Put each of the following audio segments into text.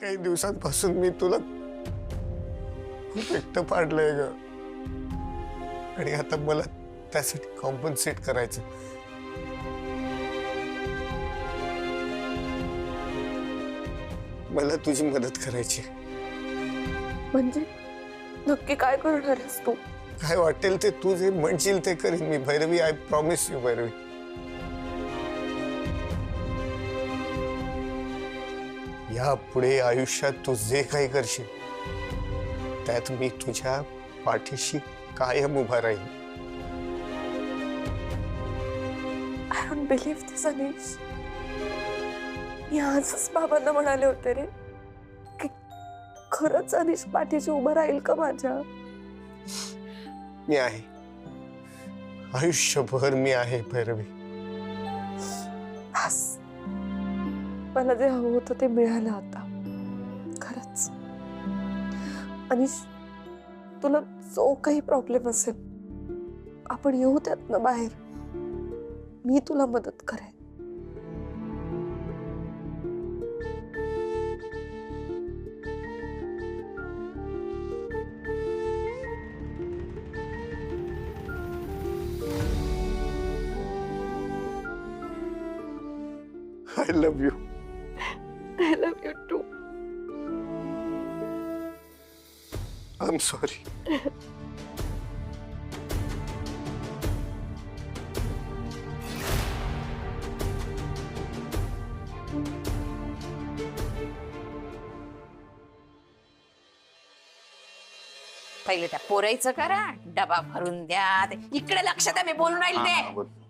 काही दिवसांपासून मी तुला खूप एकटं पाडलंय ग, आणि आता मला त्यासाठी कॉम्पन्सेट करायचं. मला तुझी मदत करायची. म्हणजे नक्की काय करणार आहेस तू? काय वाटेल ते तू जे म्हणशील ते करीन मी Bhairavi. I promise you Bhairavi. यापुढे आयुष्यात तू जे काही करशील त्यात मी तुझ्या पाठीशी कायम उभा राहील. आय डोंट बिलीव्ह दिस अनिश. मी आजच बाबांना म्हणाले होते रे की खरंच अनिश पाठीशी उभं राहील का माझ्या. मी आहे, आयुष्यभर मी आहे भैरवी. बस मला जे हवं होतं ते मिळालं आता. खरंच अनिश, तुला जो काही प्रॉब्लेम असेल आपण येऊ त्यातनं बाहेर. मी तुला मदत करेन. I love you. I love you too. I'm sorry. पहिले त्या पोरायचं करा, डबा भरून द्या. इकडे लक्ष द्या, मी बोलून राहील ते.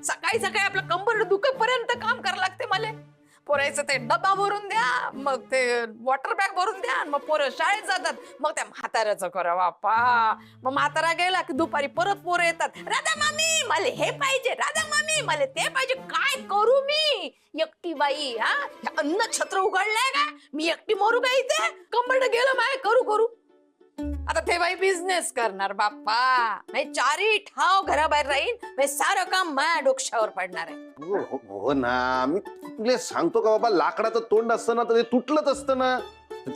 सकाळी सकाळी आपलं कंबर दुखेपर्यंत काम करावं लागते मला. पोरायचं ते डबा भरून द्या, मग ते वॉटर बॅग भरून द्या, मग पोरं शाळेत जातात. मग त्या म्हाताऱ्याचं करा बापा. मग म्हातारा गेला की दुपारी परत पोरं येतात. राधा मामी मला हे पाहिजे, राधा मामी मला ते पाहिजे. काय करू मी एकटी बाई? हा, अन्न छत्र उघडलंय का? मी एकटी मरू का इथे? कंबरड गेलं माय करू करू. आता ते बाई बिझनेस करणार बाप्पा. चारी ठाव घराबाहेर राहील, सारं काम माझ्या डोक्यावर पडणार आहे. हो ना, मी तुला सांगतो का बाबा, लाकडाचं तोंड असतं ना तर ते तुटलंच असतं ना.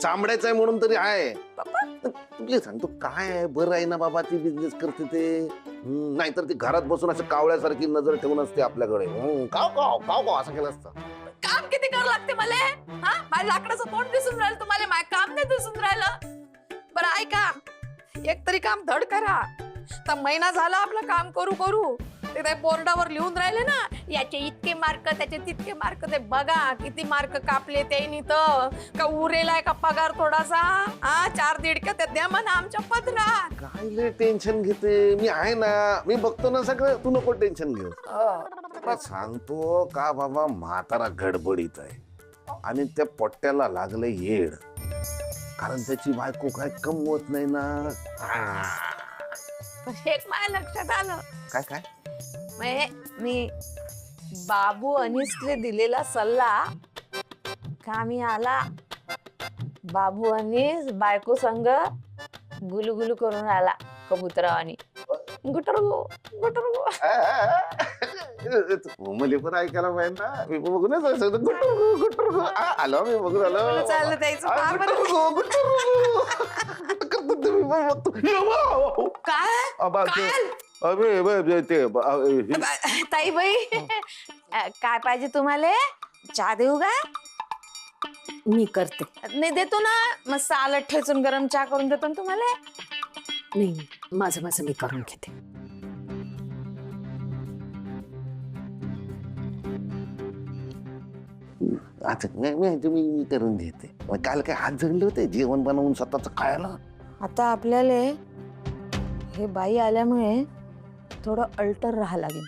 चामड्याचं आहे म्हणून तरी आहे. तुला सांगतो काय आहे, बरं आहे ना बाबा ती बिझनेस करते ते. नाहीतर ती घरात बसून असं कावळ्यासारखी नजर ठेवून असते आपल्याकडे. काव काव काव काव असं केलं असतं. काम किती करावं लागते मला? हा, माझ्या लाकडाचं तोंड दिसून राहिलं तुम्हाला, माझं काम नाही दिसून राहिलं. बरं ऐका, एक तरी काम धड करा. तर महिना झाला आपलं काम करू करू. ते काय बोर्डावर लिहून राहिले ना, याचे इतके मार्क त्याचे तितके मार्क. ते बघा किती मार्क कापले त्यांनी. तर का उरेलाय का पगार थोडासा? हा, 4 दीडक्या ते द्या म्हणा आमच्या पदरात. काय लय टेन्शन घेते? मी आहे ना, मी बघतो ना सगळं. तू नको टेन्शन घेऊ. तुला सांगतो का बाबा, म्हातारा गडबडीत आहे आणि त्या पोट्ट्याला लागले येड. कारण त्याची बायको काय कमवत नाही ना. एक माझ्या लक्षात आलं. काय काय मी बाबू अनिसले दिलेला सल्ला कामी आला. बाबू अनिस बायको संग गुलुगुलू करून आला कबुतरावानी. गुटरगु गुटरगु. मला पण ऐकायला पाहिजे ना. मी बघून आलो, मी बघून आलो. चाललं त्याचं फार बरं. काय ताई बाई, काय पाहिजे तुम्हाला? चहा देऊ का? मी करते. नाही देतो ना, मग सालड ठेचून गरम चहा करून देतो ना तुम्हाला. नाही, माझं माझं मी करून घेते. अच्छा, मी करून देते. काल काय हात झडले होते जेवण बनवून स्वतःच खायला. आता आपल्याला हे बाई आल्यामुळे थोडं अल्टर राहा लागेल.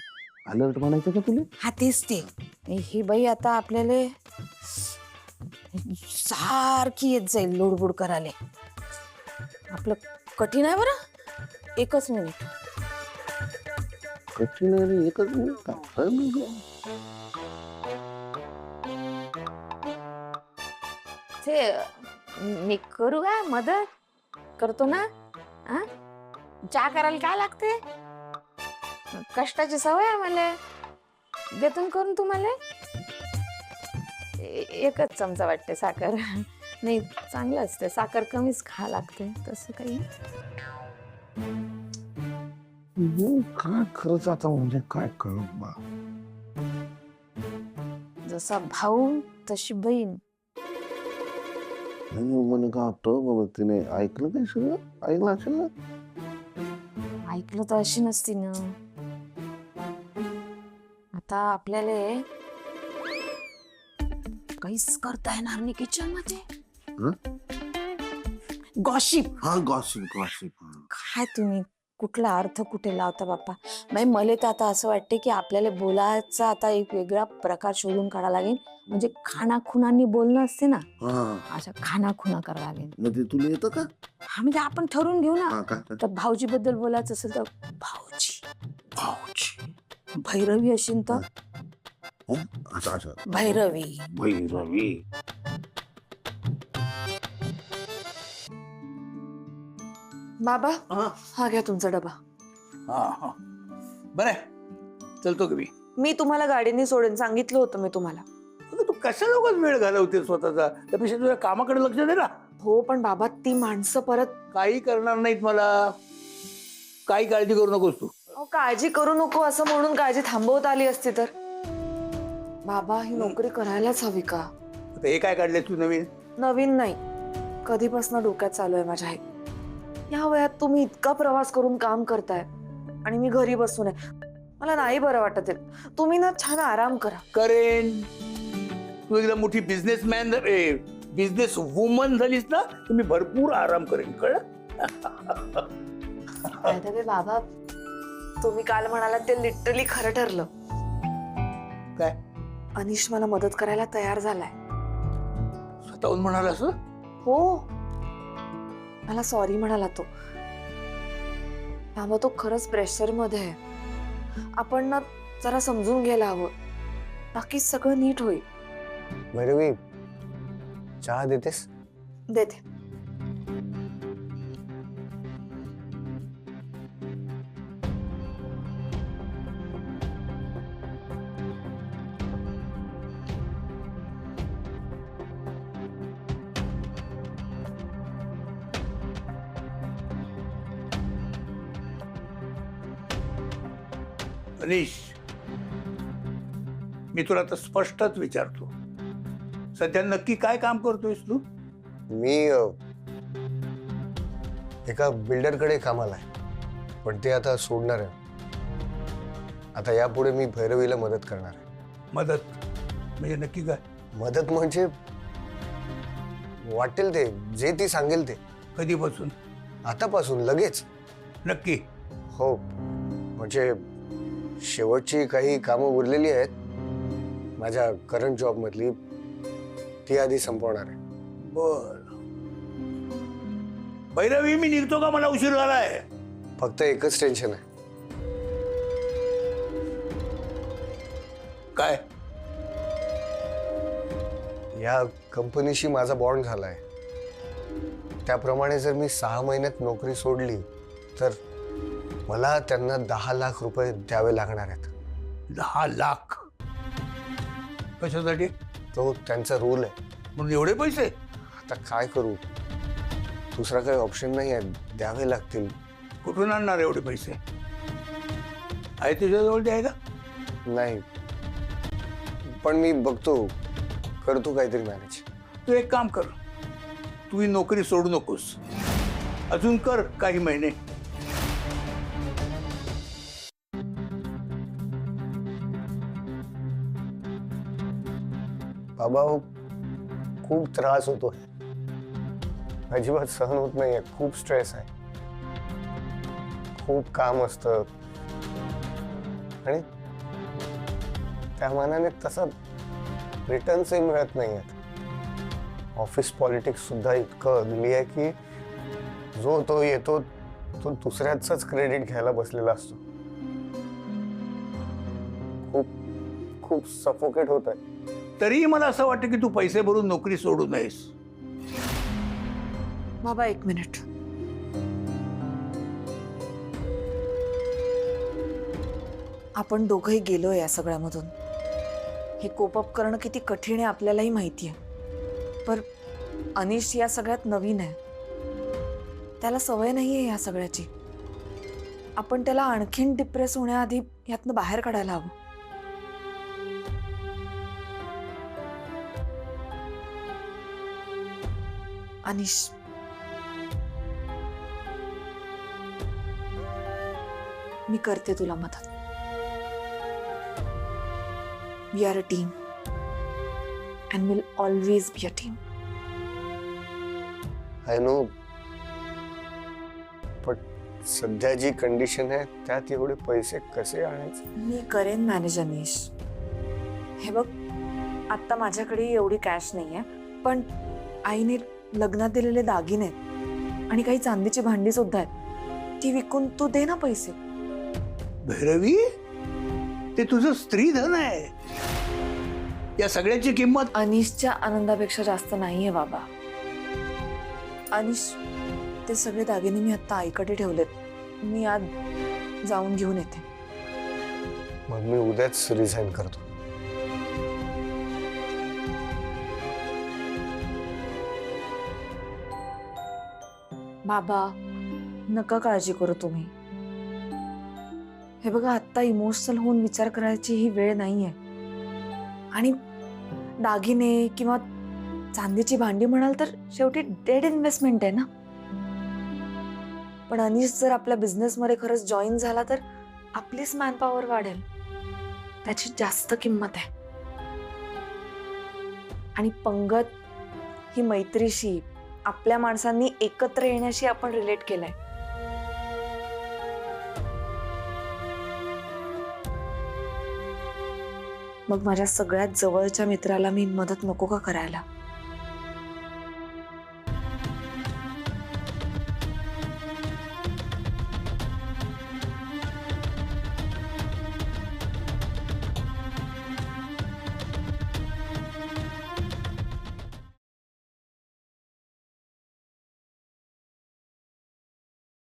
अलर्ट म्हणायचं का तुला? हा तेच ते. ही बाई आता आपल्याला सारखी येत जाईल लोडबोड करायला. आपलं कठीण आहे बरं. एकच मिनिट. कठीण आहे एकच मिनिट का? ते मी करू का मदत? करतो ना. हा, चहा करायला काय लागते? कष्टाची सवय आहे मला. देतो करून तुम्हाला. एकच चमचा वाटते साखर. नाही चांगलं असतं, साखर कमीच खा लागते तसं काही. काय खरंच आता म्हणजे काय करू बा. जसा भाऊ तशी बहीण. मला काय वाटतं बाबा तिने ऐकलं काय सगळं, ऐकलं असेल ना. ऐकलं तर अशी नसती ना. आता आपल्याला काहीच करता येणार नाही किचन मध्ये. गॉशिप. हा गॉसिप गॉसिप. काय तुम्ही कुठला अर्थ कुठे लावता बाप्पा. मला तर आता असं वाटते की आपल्याला बोलायचा आता एक वेगळा प्रकार शोधून काढावा लागेल. म्हणजे खानाखुनांनी बोलणं असते ना, हा अशा खानाखुना करावं लागेल. मग ते तुला येतं का? हा म्हणजे आपण ठरवून घेऊ ना. हा काय तर भाऊजी बद्दल बोलायचं असेल तर भाऊजी. भाऊची भैरवी असेल तर अच्छा अच्छा भैरवी. भैरवी. बाबा हा हा घ्या तुमचा डबा. हा हा बरं आहे. चलतो की मी तुम्हाला गाडीने सोडेन सांगितलं होतं मी तुम्हाला. अगं तू कशा लोकांच वेळ घालवते स्वतःचा, त्यापेक्षा तुझ्या कामाकडे लक्ष दे ना. हो पण बाबा ती माणसं परत. काही करणार नाहीत मला, काही काळजी करू नकोस तू. अहो, काळजी करू नको असं म्हणून काळजी थांबवता आली असती तर. बाबा ही नोकरी करायलाच हवी का? आता हे काय काढले तू नवीन? नवीन नाही, कधीपासून डोक्यात चालू आहे माझ्या हे. या वयात तुम्ही इतका प्रवास करून काम करताय आणि मी घरी बसून आहे. मला नाही बरं वाटत आहे. तुम्ही ना छान आराम करा. करेन. तू एकदम मोठी बिझनेसमॅन बिझनेस वुमन झालीस ना, तर मी भरपूर आराम करेन. कळलं? ते बाबा तुम्ही काल म्हणालात ते लिटरली खरं ठरलं. काय अनिश मला मदत करायला तयार झालाय. स्वतःहून म्हणाला असं? हो मला सॉरी म्हणाला तो. बाबा तो खरंच प्रेशर मध्ये आहे. आपण ना जरा समजून घ्यायला हवं, बाकी सगळं नीट होईल. भैरवी चहा देतेस? देते. अनिश, मी तुला आता स्पष्टच विचारतो, सध्या नक्की काय काम करतोयस तू? मी एका बिल्डरकडे कामाला आहे, पण ते आता सोडणार आहे. आता यापुढे मी भैरवीला मदत करणार आहे. मदत म्हणजे नक्की काय? मदत म्हणजे वाटेल ते, जे ती सांगेल ते. कधीपासून? आतापासून लगेच. नक्की? हो म्हणजे शेवटची काही कामं उरलेली आहेत माझ्या करंट जॉब मधली, ती आधी संपवणार आहे. बर. भैरवी मी निघतो का? मला उशीर झालाय. फक्त एकच टेन्शन आहे. काय? या कंपनीशी माझा बॉन्ड झालाय. त्याप्रमाणे जर मी 6 महिन्यात नोकरी सोडली तर मला त्यांना 10 लाख रुपये द्यावे लागणार आहेत. 10 लाख? कशासाठी? तो त्यांचा रूल आहे. म्हणून एवढे पैसे? आता काय करू, दुसरा काही ऑप्शन नाही आहे, द्यावे लागतील. कुठून आणणार एवढे पैसे? आहे तुझ्याजवळ ते आहे का? नाही पण मी बघतो, करतो काहीतरी मॅनेज. तू एक काम कर, तू ही नोकरी सोडू नकोस, अजून कर काही महिने. बाबा खूप त्रास होतो, अजिबात सहन होत नाहीये. खूप स्ट्रेस आहे, खूप काम असतं आणि त्या मानाने तसं रिटर्न्सही मिळत नाहीयेत. ऑफिस पॉलिटिक्स सुद्धा इतकं अगली आहे की जो तो येतो तो दुसऱ्याच क्रेडिट घ्यायला बसलेला असतो. खूप खूप सफोकेट होत आहे. तरीही मला असं वाटतं की तू पैसे भरून नोकरी सोडू नयेस. बाबा एक मिनिट. आपण दोघंही गेलोय या सगळ्यामधून. हे कोप अप करणं किती कठीण आहे आपल्यालाही माहिती आहे. पर अनिश या सगळ्यात नवीन आहे, त्याला सवय नाहीये या सगळ्याची. आपण त्याला आणखीन डिप्रेस होण्याआधी यातनं बाहेर काढायला हवं. अनिश, मी करते तुला मदत. We are a team and will always be a team. I know, पण सध्या जी कंडिशन आहे त्यात एवढे पैसे कसे आणायचे? मी करेन मॅनेज अनिश. हे बघ, आता माझ्याकडे एवढी कॅश नाहीये, पण आईने लग्नात दिलेले दागिने आहेत आणि काही चांदीची भांडी सुद्धा आहेत, ती विकून तू दे ना पैसे. भैरवी, ते तुझं स्त्रीधन आहे. या सगळ्याची किंमत अनिशच्या आनंदापेक्षा जास्त नाहीये बाबा. अनिश, ते सगळे दागिने मी आता आईकडे ठेवलेत. मी आज जाऊन घेऊन येते. मग मी उद्याच रिझाईन करतो. बाबा, नका काळजी करू तुम्ही. हे बघा, आता इमोशनल होऊन विचार करायची ही वेळ नाहीये. आणि दागिने किंवा चांदीची भांडी म्हणाल तर शेवटी डेड इन्व्हेस्टमेंट आहे ना. पण अनिश जर आपल्या बिझनेस मध्ये खरंच जॉईन झाला तर आपलीच मॅनपॉवर वाढेल, त्याची जास्त किंमत आहे. आणि पंगत ही मैत्रीशी, आपल्या माणसांनी एकत्र येण्याशी आपण रिलेट केलंय. मग माझ्या सगळ्यात जवळच्या मित्राला मी मदत नको का करायला?